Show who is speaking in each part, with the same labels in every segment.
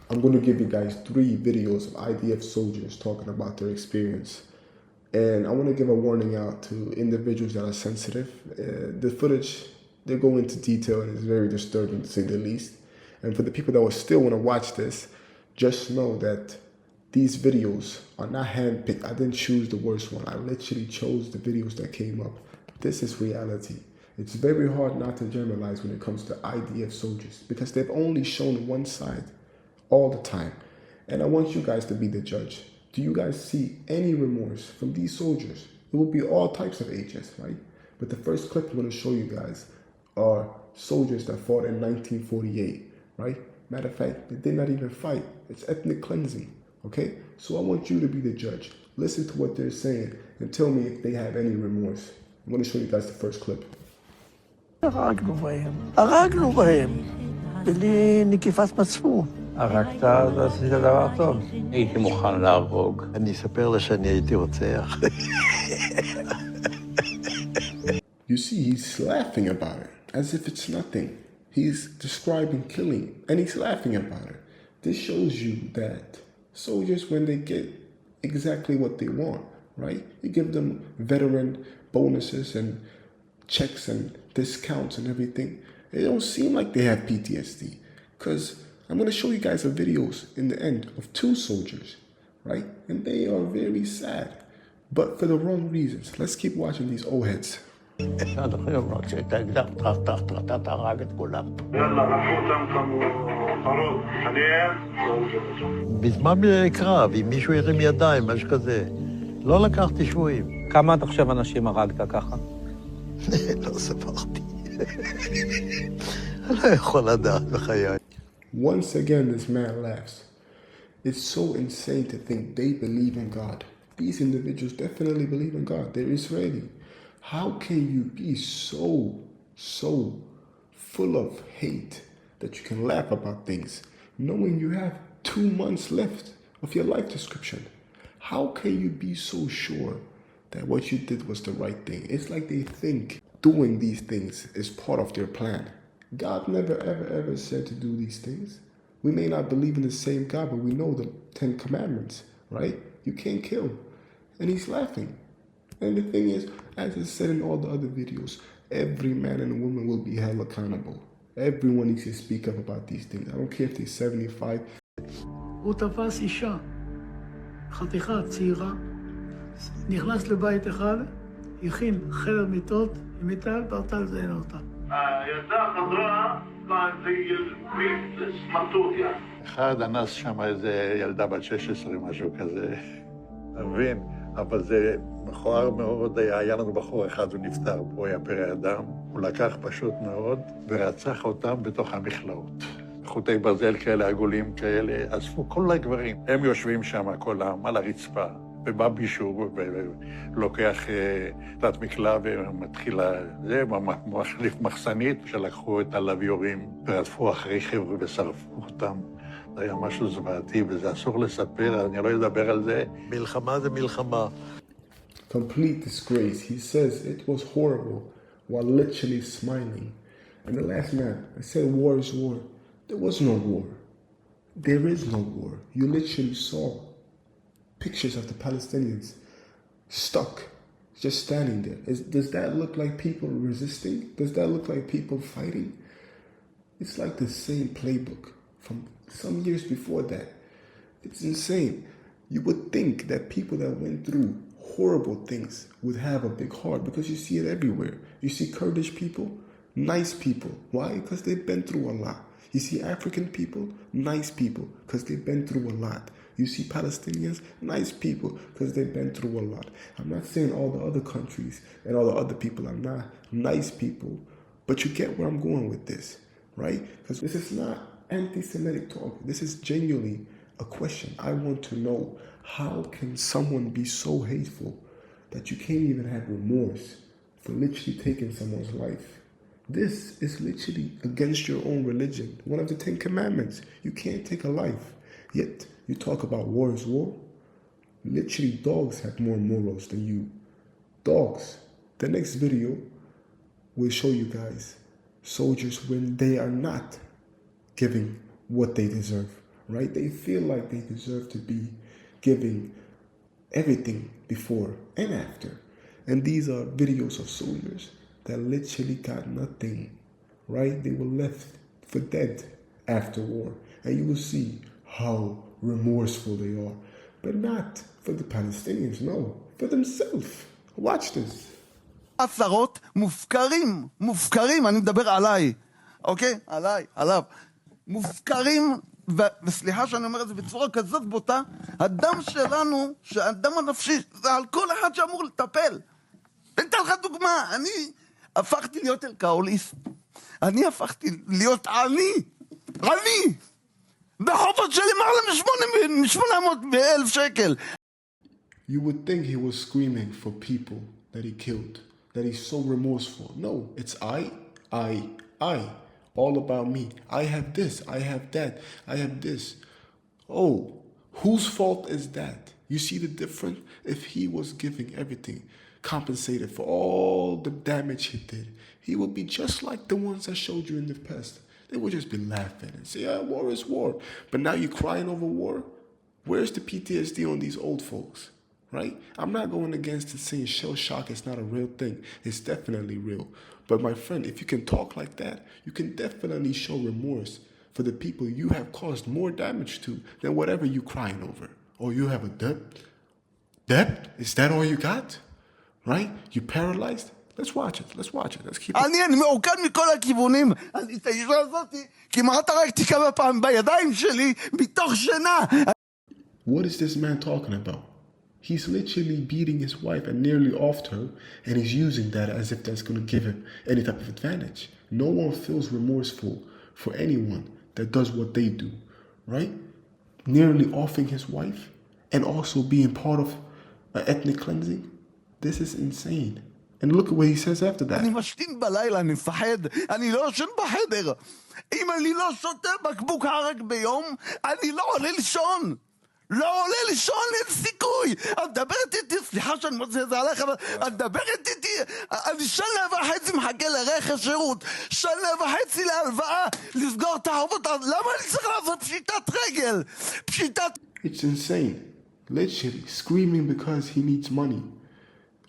Speaker 1: I'm going to give you guys 3 videos of IDF soldiers talking about their experience. And I want to give a warning out to individuals that are sensitive. The footage, they go into detail and it's very disturbing to say the least. And for the people that will still want to watch this, just know that these videos are not handpicked. I didn't choose the worst one. I literally chose the videos that came up. This is reality. It's very hard not to generalize when it comes to IDF soldiers because they've only shown one side all the time. And I want you guys to be the judge. Do you guys see any remorse from these soldiers? It will be all types of ages, right? But the first clip I'm going to show you guys are soldiers that fought in 1948, right? Matter of fact, they did not even fight. It's ethnic cleansing, okay? So I want you to be the judge. Listen to what they're saying and tell me if they have any remorse. I'm going to show you guys the first clip.
Speaker 2: הרגנו בהם, בלי נקיפת מצפון.
Speaker 3: הרגת, אז עשית דבר טוב. הייתי מוכן להרוג.
Speaker 2: אני אספר לה שאני הייתי רוצח.
Speaker 1: You see, he's laughing about it, as if it's nothing. He's describing killing, and he's laughing about it. This shows you that soldiers, when they get exactly what they want, right? You give them veteran bonuses and checks and discounts and everything. It don't seem like they have PTSD, because I'm going to show you guys the videos in the end of 2 soldiers, right? And they are very sad, but for the wrong reasons. Let's keep watching these old heads.
Speaker 2: עד היום רק שהייתה אקדח, אתה הרג את כולם.
Speaker 4: יאללה, רפו אותם כמו פרות, חניהם.
Speaker 2: בזמן קרב, אם מישהו הרים ידיים, משהו כזה, לא לקחתי שבויים.
Speaker 3: כמה אתה חושב אנשים הרגת ככה?
Speaker 2: לא ספרתי. לא יכול לדעת בחיי.
Speaker 1: Once again, this man laughs. It's so insane to think they believe in God. These individuals definitely believe in God. They're Israeli. How can you be so full of hate that you can laugh about things, knowing you have 2 months left of your life description? How can you be so sure that what you did was the right thing? It's like they think doing these things is part of their plan. God never, ever said to do these things. We may not believe in the same God, but we know the 10 commandments, right? You can't kill. And he's laughing. And the thing is, as I said in all the other videos, every man and woman will be held accountable. Everyone needs to speak up about these things. I don't care if they're 75.
Speaker 5: הוא תפס אישה, חתיכה צעירה, נכנס לבית אחד, הכין חדר מיטות, עם מיטה, פרטה לזיין אותה.
Speaker 4: הילדה חזרה, סמרטוטיה.
Speaker 6: אחד אנס שם איזה ילדה בת 16, משהו כזה. אתה מבין? אבל זה מכוער מאוד, היה לנו בחור אחד, הוא נפטר, הוא היה פרא אדם, הוא לקח פשוט מאוד ורצח אותם בתוך המכלאות. חוטי ברזל כאלה, עגולים כאלה, אספו כל הגברים. הם יושבים שם כולם על הרצפה, ובא מישהו ולוקח תת מקלע ומתחיל זה, מחליף מחסנית, שלקחו את הלוויורים ורדפו אחרי חבר'ה ושרפו אותם. זה היה משהו זוועתי, וזה אסור לספר, אני לא אדבר על זה.
Speaker 2: מלחמה זה מלחמה.
Speaker 1: Complete disgrace. He says it was horrible while literally smiling. And the last man, I said war is war. There was no war. There is no war. You literally saw pictures of the Palestinians stuck, just standing there. Does that look like people resisting? Does that look like people fighting? It's like the same playbook from some years before that. It's insane. You would think that people that went through horrible things would have a big heart because you see it everywhere. You see Kurdish people, nice people. Why? Because they've been through a lot. You see African people, nice people, because they've been through a lot. You see Palestinians, nice people, because they've been through a lot. I'm not saying all the other countries and all the other people are not nice people, but you get where I'm going with this, right? Because this is not anti-Semitic talk. This is genuinely a question. I want to know, how can someone be so hateful that you can't even have remorse for literally taking someone's life? This is literally against your own religion. One of the 10 commandments. You can't take a life. Yet, you talk about war is war. Literally, dogs have more morals than you. Dogs. The next video will show you guys soldiers when they are not giving what they deserve. right? They feel like they deserve to be giving everything before and after. And these are videos of soldiers that literally got nothing, right? They were left for dead after war. And you will see how remorseful they are. But not for the Palestinians, no, for themselves. Watch this.
Speaker 7: עשרות מופקרים, אני מדבר עליי, אוקיי? עליו. מופקרים, וסליחה שאני אומר את זה בצורה כזאת בוטה, הדם שלנו, שהדם הנפשי, זה על כל אחד שאמור לטפל. אני אתן לך דוגמה, אני הפכתי להיות אלכוהוליסט. אני הפכתי להיות עני. בחובות שלי מעלה מ-800,000 שקל.
Speaker 1: You would think he was screaming for people that he killed, that he's so remorseful. No, it's I. All about me. I have this, I have that, I have this. Oh, whose fault is that? You see the difference? If he was giving everything, compensated for all the damage he did, he would be just like the ones I showed you in the past. They would just be laughing and say, yeah, war is war. But now you're crying over war? Where's the PTSD on these old folks? Right? I'm not going against it saying shell shock is not a real thing. It's definitely real. But my friend, if you can talk like that, you can definitely show remorse for the people you have caused more damage to than whatever you're crying over. Or you have a debt? Debt? Is that all you got? Right? You paralyzed? Let's watch it. Let's keep it.
Speaker 7: אני מעוקד מכל הכיוונים. את האישה הזאת כמעט הרגתי כמה פעמים בידיים שלי מתוך שינה.
Speaker 1: What is this man talking about? He's literally beating his wife and nearly offed her, and he's using that as if that's going to give him any type of advantage. No one feels remorseful for anyone that does what they do, right? Nearly offing his wife and also being part of an ethnic cleansing. This is insane. And look at what he says after that.
Speaker 7: אני משתין בלילה, אני מפחד, אני לא ישן בחדר. אם אני לא שותה בקבוק הרג ביום, אני לא עולה לישון. לא עולה לישון, אין סיכוי. את מדברת איתי, סליחה שאני מוצא את זה עליך, אבל את מדברת איתי, אני 1.5 שנה מחכה לרכש שירות, 1.5 שנה להלוואה, לסגור את החובות, למה אני צריך לעשות פשיטת רגל?
Speaker 1: It's insane. Literally screaming because he needs money.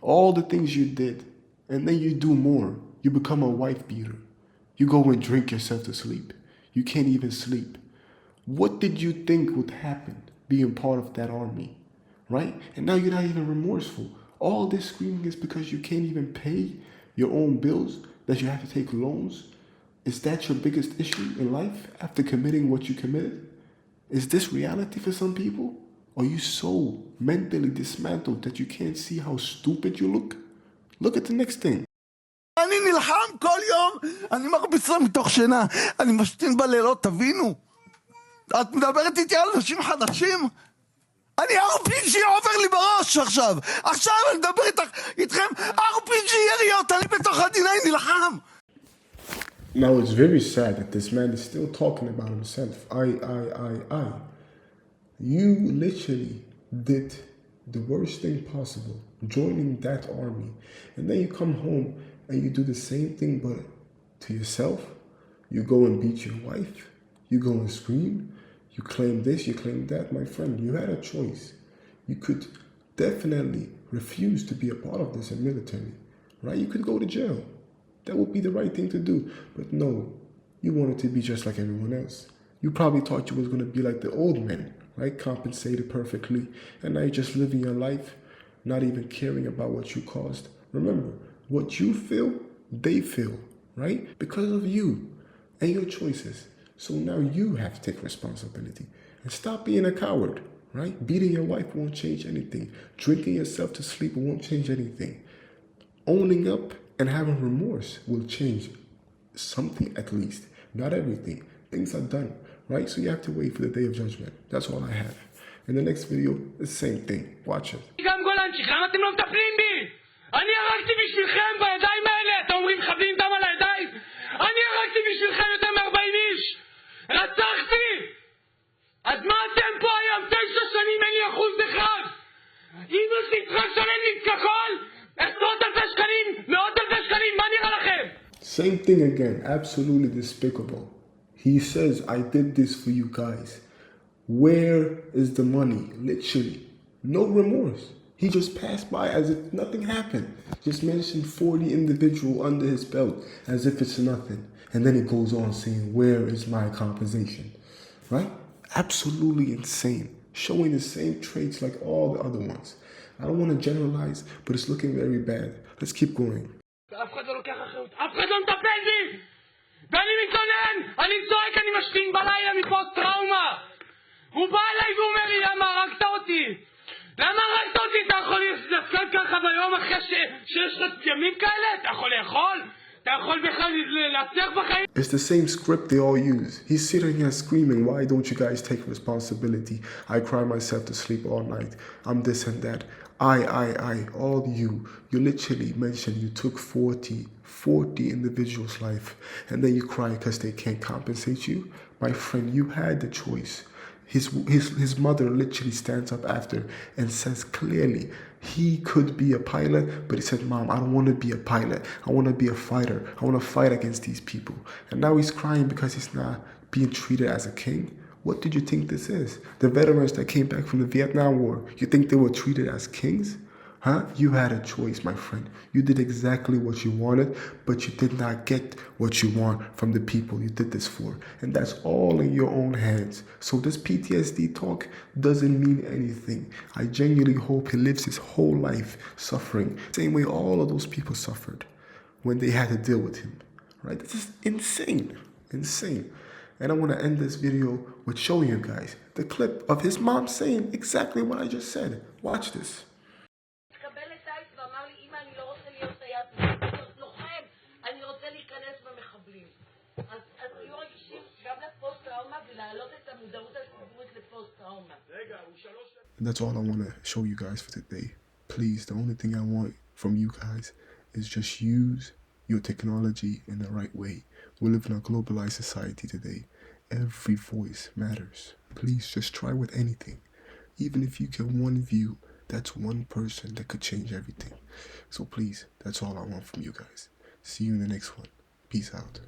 Speaker 1: All the things you did, and then you do more. You become a wife beater. You go and drink yourself to sleep. You can't even sleep. What did you think would happen being part of that army, right? And now you're not even remorseful. All this screaming is because you can't even pay your own bills, that you have to take loans. Is that your biggest issue in life after committing what you committed? Is this reality for some people? Are you so mentally dismantled that you can't see how stupid you look? Look at the next thing.
Speaker 7: אני נלחם כל יום, אני מרביצה מתוך שינה, אני משתין בלילות, תבינו. את מדברת איתי על אנשים חדשים? אני RPG עובר לי בראש עכשיו. עכשיו אני מדבר איתכם, RPG יריות, אני בתוך הדיני נלחם.
Speaker 1: Now it's very sad that this man is still talking about himself. I. You literally did the worst thing possible, joining that army. And then you come home and you do the same thing but to yourself. You go and beat your wife. You go and scream. You claim this, you claim that. My friend, you had a choice. You could definitely refuse to be a part of this in military, right? You could go to jail. That would be the right thing to do. But no, you wanted to be just like everyone else. You probably thought you was going to be like the old men, right? Compensated perfectly. And now you're just living your life, not even caring about what you caused. Remember, what you feel, they feel, right? Because of you and your choices. So now you have to take responsibility and stop being a coward, right? Beating your wife won't change anything. Drinking yourself to sleep won't change anything. Owning up and having remorse will change something at least. Not everything. Things are done, right? So you have to wait for the day of judgment. That's all I have. In the next video, the same thing. Watch it.
Speaker 8: גם גולנצ'יק, למה אתם לא מטפלים בי? אני הרגתי בשבילכם בידיים האלה, אתם אומרים חבלים דם על הידיים? אני הרגתי בשבילכם יותר מ-40 איש! רצחתי! אז מה אתם פה היום? 9 שנים אין לי 1%! אם יש לי צריך לשלם לי את הכל! עשרות אלפי שקלים! מאות אלפי שקלים! מה נראה לכם?
Speaker 1: Same thing again. Absolutely despicable. He says, I did this for you guys. Where is the money? Literally. No remorse. He just passed by as if nothing happened. Just mentioned 40 individuals under his belt as if it's nothing. And then he goes on saying, where is my compensation? Right? Absolutely insane. Showing the same traits like all the other ones. I don't want to generalize, but it's looking very bad. Let's keep going.
Speaker 8: אף אחד לא לוקח אחריות, אף אחד לא מטפל בי! ואני מתלונן! אני צועק, אני משתין בלילה מפוסט טראומה! הוא בא אליי והוא אומר לי, למה הרגת אותי? למה הרגת אותי? אתה יכול להסתכל ככה ביום אחרי שיש לך ימים כאלה? אתה יכול לאכול? אתה יכול בכלל להצליח בחיים?
Speaker 1: It's the same script they all use. He's sitting here screaming, why don't you guys take responsibility? I cry myself to sleep all night. I'm this and that. All you literally mentioned you took 40 individuals' life, and then you cry because they can't compensate you. My friend, you had the choice. His mother literally stands up after and says clearly he could be a pilot, but he said, Mom, I don't want to be a pilot. I want to be a fighter. I want to fight against these people. And now he's crying because he's not being treated as a king. What did you think this is? The veterans that came back from the Vietnam War, you think they were treated as kings? Huh? You had a choice, my friend. You did exactly what you wanted, but you did not get what you want from the people you did this for. And that's all in your own hands. So this PTSD talk doesn't mean anything. I genuinely hope he lives his whole life suffering, same way all of those people suffered when they had to deal with him. Right? This is insane. Insane. And I want to end this video with showing you guys the clip of his mom saying exactly what I just said. Watch this. And that's all I want to show you guys for today. Please, the only thing I want from you guys is just use your technology in the right way. We live in a globalized society today. Every voice matters. Please just try with anything. Even if you get one view, that's one person that could change everything. So please, that's all I want from you guys. See you in the next one. Peace out.